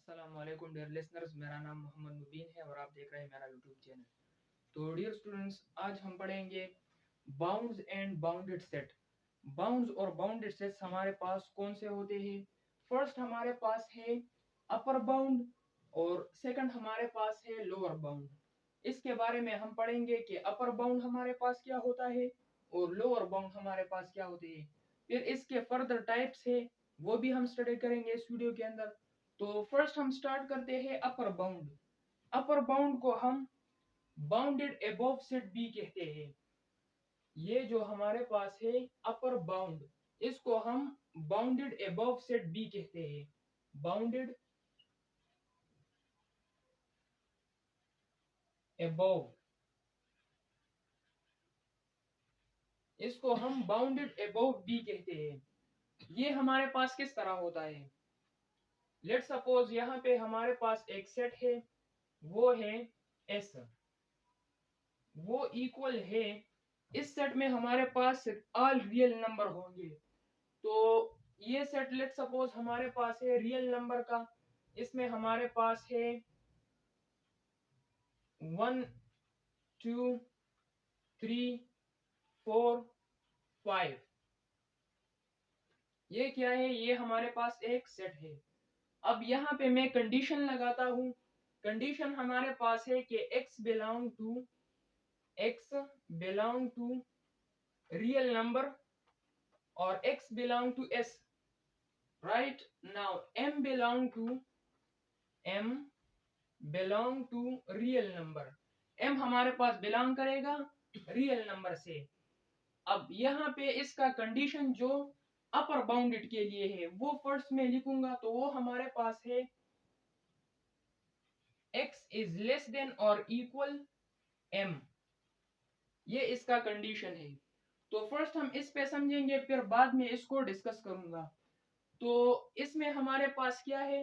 अस्सलाम वालेकुम dear listeners, मेरा नाम मोहम्मद मुबीन है और आप देख रहे हैं मेरा यूट्यूब चैनल। तो डियर स्टूडेंट्स, आज हम पढ़ेंगे bounds and bounded set. Bounds और बाउंडेड सेट्स हमारे पास कौन से होते हैं। फर्स्ट हमारे पास है अपर बाउंड और सेकंड हमारे पास है लोअर बाउंड। इसके बारे में हम पढ़ेंगे कि अपर बाउंड हमारे पास क्या होता है और लोअर बाउंड हमारे पास क्या होते हैं। फिर इसके फर्दर टाइप्स है, वो भी हम स्टडी करेंगे इस वीडियो के अंदर। तो फर्स्ट हम स्टार्ट करते हैं अपर बाउंड। अपर बाउंड को हम बाउंडेड अबव सेट बी कहते हैं। ये जो हमारे पास है अपर बाउंड, इसको हम बाउंडेड अबव सेट बी कहते हैं। बाउंडेड अबव, इसको हम बाउंडेड अबव बी कहते हैं। ये हमारे पास किस तरह होता है। लेट सपोज यहाँ पे हमारे पास एक सेट है, वो है एस, वो इक्वल है, इस सेट में हमारे पास ऑल रियल नंबर होंगे। तो ये सेट लेट सपोज हमारे पास है रियल नंबर का, इसमें हमारे पास है 1 2 3 4 5। ये क्या है, ये हमारे पास एक सेट है। अब यहाँ पे मैं कंडीशन लगाता हूँ। कंडीशन हमारे पास है कि x belong to real number और x belong to s। Right now m belong to real number. m हमारे पास बिलोंग करेगा रियल नंबर से। अब यहाँ पे इसका कंडीशन जो अपर बाउंडेड के लिए है वो फर्स्ट में लिखूंगा, तो वो हमारे पास है x इज लेस देन और इक्वल m। ये इसका कंडीशन है। तो फर्स्ट हम इस पे समझेंगे, फिर बाद में इसको डिस्कस करूंगा। तो इसमें हमारे पास क्या है,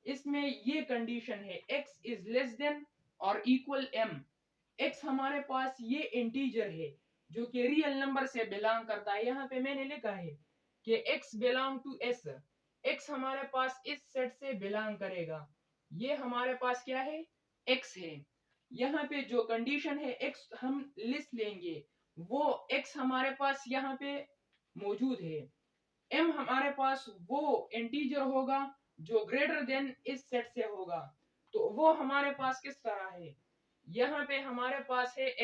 इसमें ये कंडीशन है x इज लेस देन और इक्वल m। x हमारे पास ये इंटीजर है जो कि रियल नंबर से बिलोंग करता है। यहाँ पे मैंने लिखा है कि x belong to s। x हमारे पास इस सेट से बिलोंग करेगा। ये हमारे पास क्या है, x है। यहाँ पे जो कंडीशन है x हम लिस्ट लेंगे, वो x हमारे पास यहाँ पे मौजूद है। m हमारे पास वो इंटीजर होगा जो ग्रेटर देन इस सेट से होगा। तो वो हमारे पास किस तरह है, यहाँ पे हमारे पास है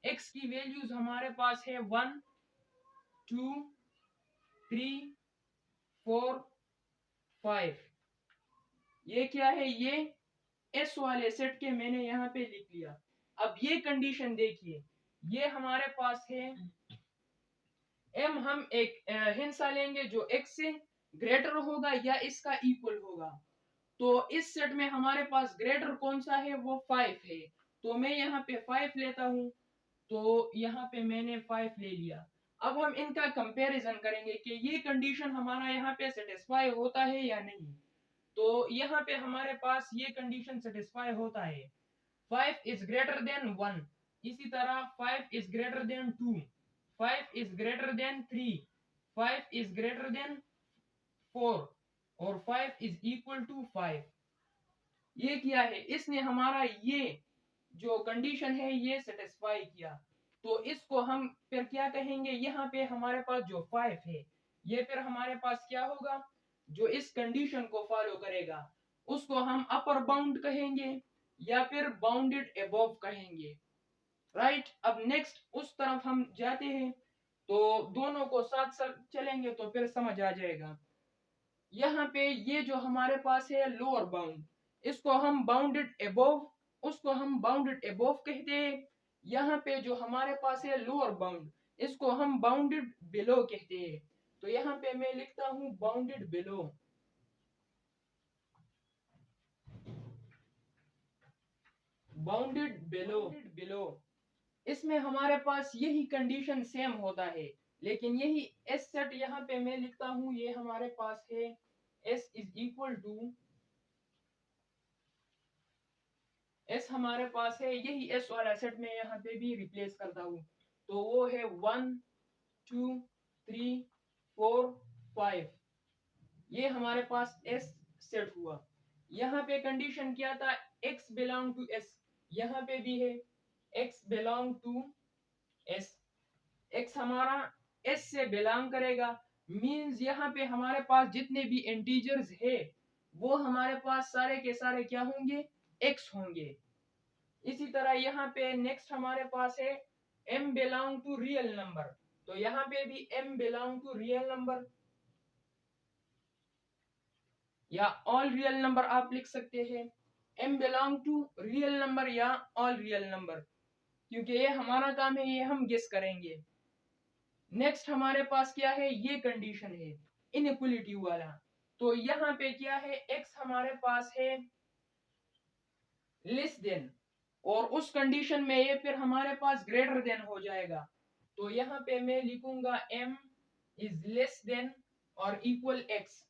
x की वैल्यूज हमारे पास है 1 2 3 4 5। ये क्या है, ये एस वाले सेट के मैंने यहाँ पे लिख लिया। अब ये कंडीशन देखिए, ये हमारे पास है m, हम एक हिस्सा लेंगे जो x से ग्रेटर होगा या इसका इक्वल होगा। तो इस सेट में हमारे पास ग्रेटर कौन सा है, वो 5 है। तो मैं यहाँ पे 5 लेता हूँ, तो यहाँ पे मैंने 5 ले लिया। अब हम इनका कंपैरिजन करेंगे कि ये कंडीशन हमारा यहाँ पे सेटिस्फाई होता है या नहीं। तो यहाँ पे हमारे पास ये कंडीशन सेटिस्फाई होता है। 5 इज ग्रेटर देन 1, इसी तरह 5 is greater than 2, 5 is greater than 3, 5 is greater than 4 और 5 इज इक्वल टू 5। ये क्या है, इसने हमारा ये जो कंडीशन है ये सेटिस्फाई किया। तो इसको हम फिर क्या कहेंगे, यहाँ पे हमारे पास जो 5 है ये फिर हमारे पास क्या होगा, जो इस कंडीशन को फॉलो करेगा उसको हम अपर बाउंड कहेंगे या फिर बाउंडेड अबव कहेंगे। राइट, अब नेक्स्ट उस तरफ हम जाते हैं, तो दोनों को साथ साथ चलेंगे तो फिर समझ आ जाएगा। यहाँ पे ये जो हमारे पास है लोअर बाउंड, इसको हम बाउंडेड अबव, उसको हम बाउंडेड अबव कहते हैं। यहाँ पे जो हमारे पास है लोअर बाउंड, इसको हम बाउंडेड बिलो कहते हैं। तो यहाँ पे मैं लिखता हूँ बाउंडेड बिलो। बाउंडेड बिलो, इसमें हमारे पास यही कंडीशन सेम होता है, लेकिन यही एस सेट यहाँ पे मैं लिखता हूँ, ये हमारे पास है S is equal to, S हमारे पास है, यही एस वाला सेट में यहाँ पे भी रिप्लेस करता हूँ। तो वो है 1 2 3 4 5। ये हमारे पास एस सेट हुआ। यहाँ पे कंडीशन क्या था, x बिलोंग टू s, यहाँ पे भी है x belong to s, x हमारा s से बिलोंग करेगा, मींस यहाँ पे हमारे पास जितने भी इंटीजर्स है वो हमारे पास सारे के सारे क्या होंगे, x होंगे। इसी तरह यहाँ पे नेक्स्ट हमारे पास है m belong to real number, तो यहाँ पे भी m belong to real number या ऑल रियल नंबर आप लिख सकते हैं, m belong to real number या ऑल रियल नंबर, क्योंकि ये हमारा काम है, ये हम गेस करेंगे। नेक्स्ट हमारे पास क्या है, ये कंडीशन है इनइक्वालिटी वाला, तो यहाँ पे क्या है, x हमारे पास है लेस देन, और उस कंडीशन में ये फिर हमारे पास ग्रेटर देन हो जाएगा, तो यहाँ पे मैं लिखूंगा m इज लेस देन और इक्वल x,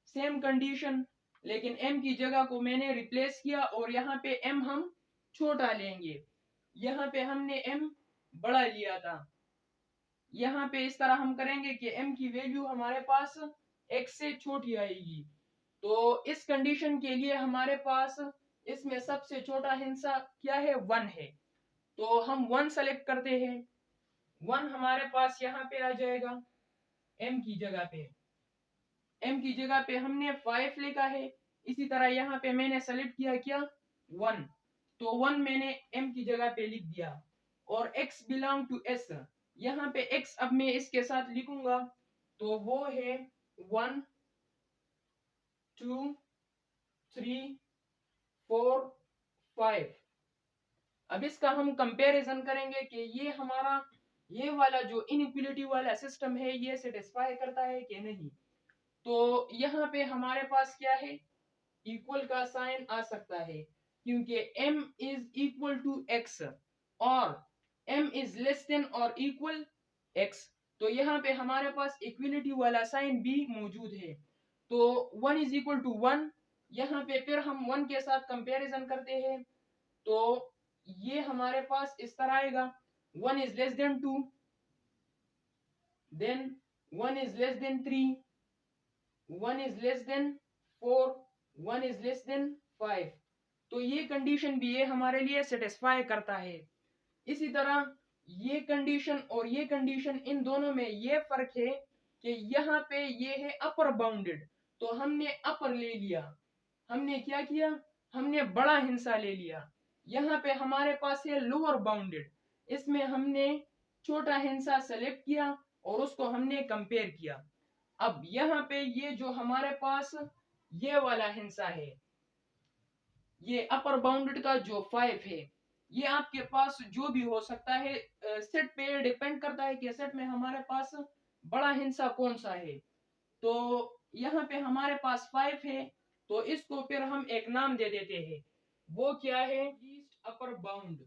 सेम कंडीशन, लेकिन m की जगह को मैंने रिप्लेस किया और यहाँ पे m हम छोटा लेंगे, यहाँ पे हमने m बड़ा लिया था, यहाँ पे इस तरह हम करेंगे कि m की वैल्यू हमारे पास x से छोटी आएगी, तो इस कंडीशन के लिए हमारे पास इसमें सबसे छोटा हिस्सा क्या है, 1 है, तो हम 1 सेलेक्ट करते हैं, 1 हमारे पास यहाँ पे आ जाएगा m की जगह पे, m की जगह पे हमने 5 लिखा है, इसी तरह यहाँ पे मैंने सेलेक्ट किया क्या 1, तो 1 मैंने m की जगह पे लिख दिया, और x बिलोंग टू s, यहाँ पे x अब मैं इसके साथ लिखूंगा, तो वो है 1 2 3 4 5। अब इसका हम कंपैरिजन करेंगे कि ये हमारा ये वाला जो इनइक्वालिटी वाला सिस्टम है ये सेटिस्फाई करता है कि नहीं, तो यहाँ पे हमारे पास क्या है, इक्वल का साइन आ सकता है, क्योंकि m is equal to x और m इज लेस देन और इक्वल x, तो यहाँ पे हमारे पास इक्वलिटी वाला साइन भी मौजूद है, तो 1 इज इक्वल टू 1, यहाँ पे फिर हम 1 के साथ कंपैरिजन करते हैं, तो ये हमारे पास इस तरह आएगा, 1 is less than 2, then 1 is less than 3, 1 is less than 4, 1 is less than 5, तो ये कंडीशन भी ये हमारे लिए सेटिस्फाई करता है। इसी तरह ये कंडीशन और ये कंडीशन, इन दोनों में ये फर्क है कि यहाँ पे ये है अपर बाउंडेड, तो हमने अपर ले लिया, हमने क्या किया, हमने बड़ा हिस्सा ले लिया, यहाँ पे हमारे पास है लोअर बाउंडेड, इसमें हमने छोटा हिस्सा सेलेक्ट किया और उसको हमने कंपेयर किया। अब यहाँ पे ये जो हमारे पास ये वाला हिस्सा है, ये अपर बाउंडेड का जो 5 है, ये आपके पास जो भी हो सकता है, सेट पे डिपेंड करता है कि सेट में हमारे पास बड़ा हिस्सा कौन सा है, तो यहाँ पे हमारे पास 5 है, तो इसको फिर हम एक नाम दे देते हैं, वो क्या है, लीस्ट अपर बाउंड,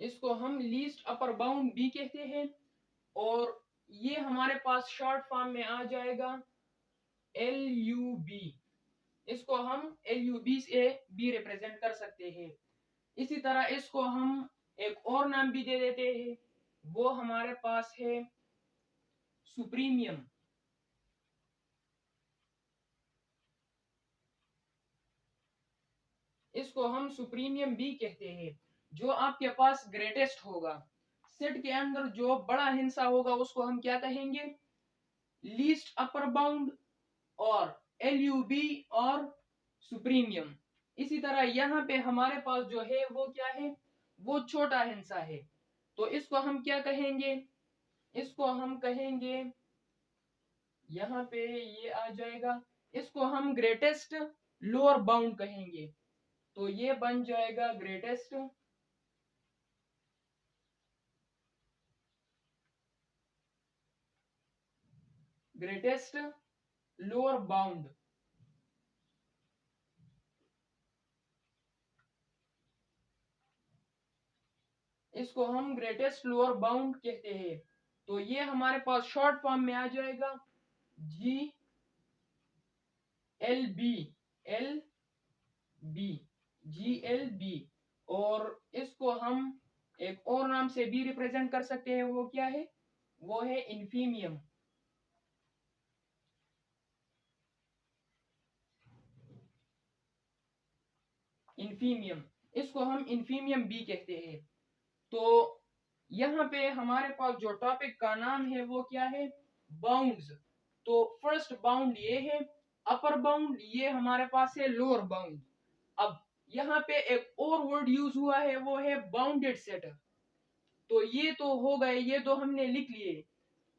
इसको हम लीस्ट अपर बाउंड भी कहते हैं, और ये हमारे पास शॉर्ट फॉर्म में आ जाएगा LUB, इसको हम LUB से भी रिप्रेजेंट कर सकते हैं। इसी तरह इसको हम एक और नाम भी दे देते हैं, वो हमारे पास है सुप्रीमियम, इसको हम सुप्रीमियम भी कहते हैं, जो आपके पास ग्रेटेस्ट होगा, सेट के अंदर जो बड़ा हिस्सा होगा उसको हम क्या कहेंगे, लीस्ट अपर बाउंड और LUB और सुप्रीमियम। इसी तरह यहाँ पे हमारे पास जो है वो क्या है, वो छोटा हिस्सा है, तो इसको हम क्या कहेंगे, इसको हम कहेंगे, यहाँ पे ये आ जाएगा, इसको हम ग्रेटेस्ट लोअर बाउंड कहेंगे, तो ये बन जाएगा ग्रेटेस्ट लोअर बाउंड, इसको हम ग्रेटेस्ट लोअर बाउंड कहते हैं, तो ये हमारे पास शॉर्ट फॉर्म में आ जाएगा GLB, और इसको हम एक और नाम से भी रिप्रेजेंट कर सकते हैं, वो क्या है, वो है इन्फीमियम। इन्फीमियम, इसको हम इन्फीमियम बी कहते हैं। तो यहाँ पे हमारे पास जो टॉपिक का नाम है वो क्या है, बाउंड्स। तो फर्स्ट बाउंड ये है अपर बाउंड, ये हमारे पास है लोअर बाउंड। अब यहाँ पे एक और वर्ड यूज हुआ है, वो है बाउंडेड सेट। तो ये तो हो गए, ये तो हमने लिख लिए।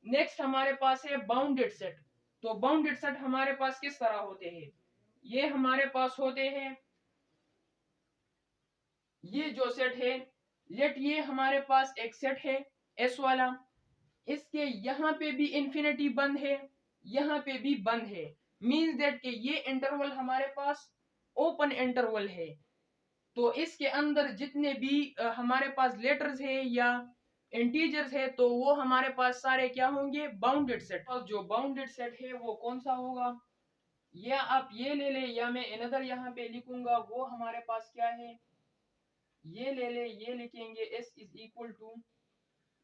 नेक्स्ट हमारे पास है बाउंडेड सेट। तो बाउंडेड सेट हमारे पास किस तरह होते हैं, ये हमारे पास होते हैं, ये जो सेट है, लेट ये हमारे पास एक सेट है एस वाला, इसके यहाँ पे भी इंफिनिटी बंद है, यहाँ पे भी बंद है। मींस दैट कि ये इंटरवल हमारे पास ओपन इंटरवल है। तो इसके अंदर जितने भी हमारे पास लेटर्स है या इंटीजर्स है, तो वो हमारे पास सारे क्या होंगे, बाउंडेड सेट। और जो बाउंडेड सेट है वो कौन सा होगा, या आप ये ले ले या मैं अनदर यहाँ पे लिखूंगा, वो हमारे पास क्या है, ये ले ले, ये लिखेंगे s इज इक्वल टू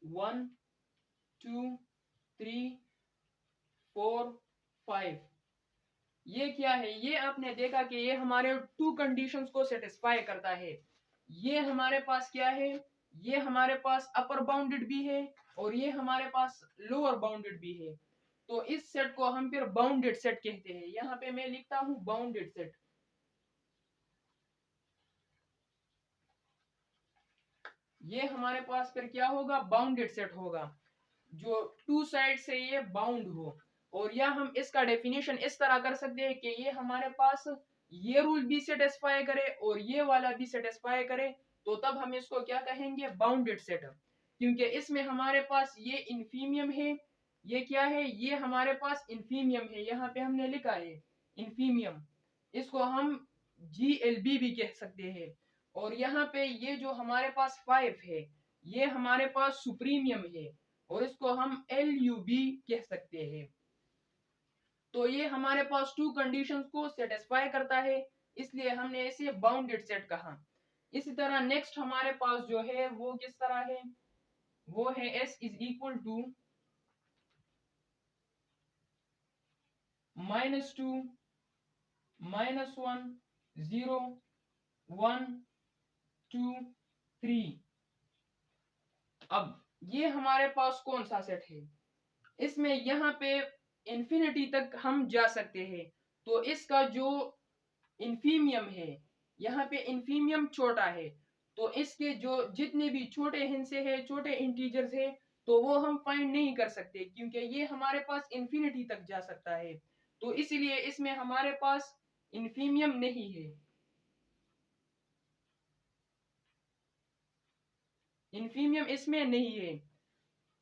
1 2 3 4 5। ये क्या है, ये आपने देखा कि ये हमारे टू कंडीशंस को सेटिस्फाई करता है। ये हमारे पास क्या है, ये हमारे पास अपर बाउंडेड भी है और ये हमारे पास लोअर बाउंडेड भी है। तो इस सेट को हम फिर बाउंडेड सेट कहते हैं। यहाँ पे मैं लिखता हूं बाउंडेड सेट। ये हमारे पास फिर क्या होगा, बाउंडेड सेट होगा, जो टू साइड से ये बाउंड हो। और या हम इसका डेफिनेशन इस तरह कर सकते हैं कि ये हमारे पास ये रूल भी सेटिस्फाई करे और ये वाला भी सेटिस्फाई करे, तो तब हम इसको क्या कहेंगे, बाउंडेड सेट। क्योंकि इसमें हमारे पास ये इन्फीमियम है, ये क्या है, ये हमारे पास इन्फीमियम है, यहाँ पे हमने लिखा है इन्फीमियम, इसको हम GLB भी कह सकते हैं। और यहाँ पे ये जो हमारे पास 5 है, ये हमारे पास सुप्रीमियम है और इसको हम LUB कह सकते हैं। तो ये हमारे पास टू कंडीशंस को सेटिस्फाई करता है, इसलिए हमने इसे बाउंडेड सेट कहा। इसी तरह नेक्स्ट हमारे पास जो है वो किस तरह है, वो है S इज इक्वल टू -2 -1 0 1 2 3। अब ये हमारे पास कौन सा सेट है, इसमें यहाँ पे इंफिनिटी तक हम जा सकते हैं। तो इसका जो इन्फीमियम है, यहाँ पे इन्फीमियम छोटा है, तो इसके जो जितने भी छोटे हिस्से है, छोटे इंटीजर्स है, तो वो हम फाइंड नहीं कर सकते, क्योंकि ये हमारे पास इन्फिनिटी तक जा सकता है। तो इसलिए इसमें हमारे पास इन्फीमियम नहीं है, इन्फीमियम इसमें नहीं है।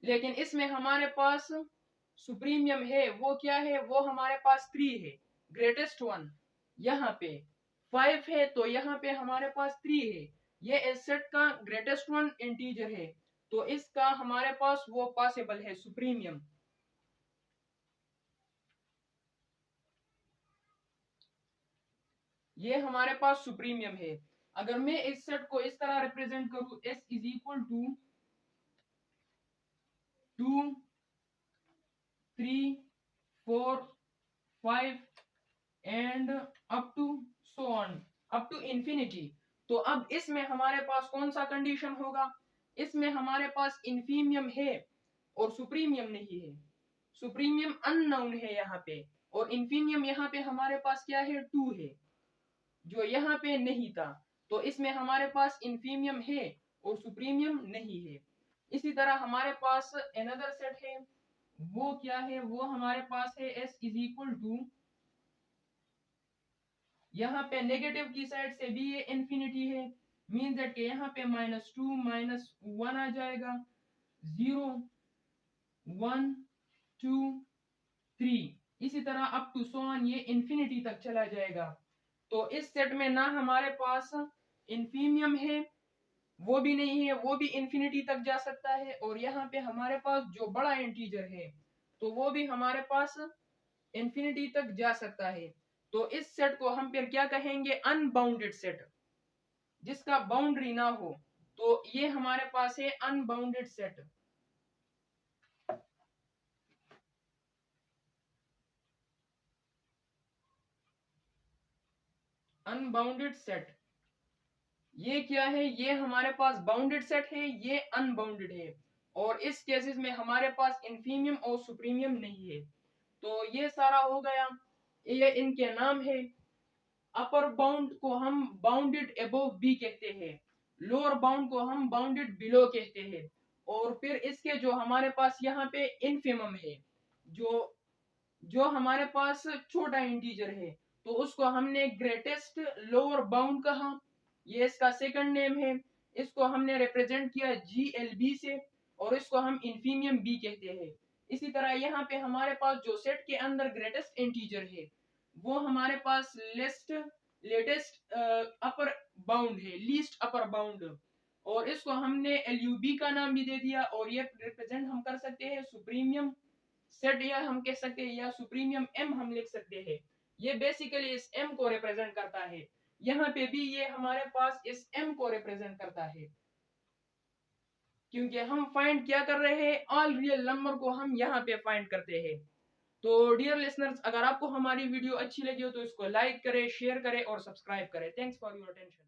लेकिन इसमें हमारे पास सुप्रीमियम है, वो क्या है, वो हमारे पास 3 है, ग्रेटेस्ट वन। यहाँ पे 5 है, तो यहाँ पे हमारे पास 3 है, ये इस सेट का ग्रेटेस्ट वन इंटीजर है, तो इसका हमारे पास वो पॉसिबल है, सुप्रीमियम। ये हमारे पास सुप्रीमियम है। अगर मैं इस सेट को इस तरह रिप्रेजेंट करूं, S is equal to 2 3 4 5 and up to so on, up to infinity. तो अब इसमें हमारे पास कौन सा कंडीशन होगा, इसमें हमारे पास इन्फीमियम है और सुप्रीमियम नहीं है, सुप्रीमियम अननोन है यहाँ पे, और इन्फीमियम यहाँ पे हमारे पास क्या है, 2 है, जो यहाँ पे नहीं था। तो इसमें हमारे पास इन्फीमियम है और सुप्रीमियम नहीं है। इसी तरह हमारे पास अनदर सेट है, वो क्या है, वो हमारे पास है S इज इक्वल टू, यहाँ पे नेगेटिव की साइड से भी ये इंफिनिटी है, मीन दैट के यहाँ पे -2 -1 आ जाएगा, 0 1 2 3, इसी तरह अप टू सो ऑन, ये इंफिनिटी तक चला जाएगा। तो इस सेट में ना हमारे पास इन्फीमियम है, वो भी नहीं है, वो भी इंफिनिटी तक जा सकता है, और यहाँ पे हमारे पास जो बड़ा इंटीजर है, तो वो भी हमारे पास इंफिनिटी तक जा सकता है। तो इस सेट को हम फिर क्या कहेंगे, अनबाउंडेड सेट, जिसका बाउंड्री ना हो। तो ये हमारे पास है अनबाउंडेड सेट। अनबाउंडेड सेट ये क्या है? ये हमारे पास बाउंडेड सेट है, ये अनबाउंडेड है, और इस केसेस में हमारे पास इन्फीमियम और सुप्रीमियम नहीं है। तो ये सारा हो गया, ये इनके नाम है। अपर बाउंड को हम बाउंडेड अबव बी कहते हैं, लोअर बाउंड को हम बाउंडेड बिलो कहते हैं, और फिर इसके जो हमारे पास यहाँ पे इनफिमम है, जो जो हमारे पास छोटा इंटीजर है, तो उसको हमने ग्रेटेस्ट लोअर बाउंड कहा, ये इसका सेकंड नेम है। इसको हमने रिप्रेजेंट किया GLB से, और इसको हम इन्फीमियम बी कहते हैं। इसी तरह यहाँ पे हमारे पास जो सेट के अंदर ग्रेटेस्ट इंटीजर है, वो हमारे पास लेटेस्ट अपर बाउंड है, लीस्ट अपर बाउंड, और इसको हमने LUB का नाम भी दे दिया, और ये रिप्रेजेंट हम कर सकते हैं सुप्रीमियम सेट, या हम कह सकते हैं, या सुप्रीमियम M हम लिख सकते हैं। ये बेसिकली इस M को रिप्रेजेंट करता है। यहाँ पे भी ये हमारे पास इस M को रिप्रेजेंट करता है, क्योंकि हम फाइंड क्या कर रहे हैं? ऑल रियल नंबर को हम यहाँ पे फाइंड करते हैं। तो डियर लिसनर्स, अगर आपको हमारी वीडियो अच्छी लगी हो तो इसको लाइक करें, शेयर करें और सब्सक्राइब करें। Thanks for your attention.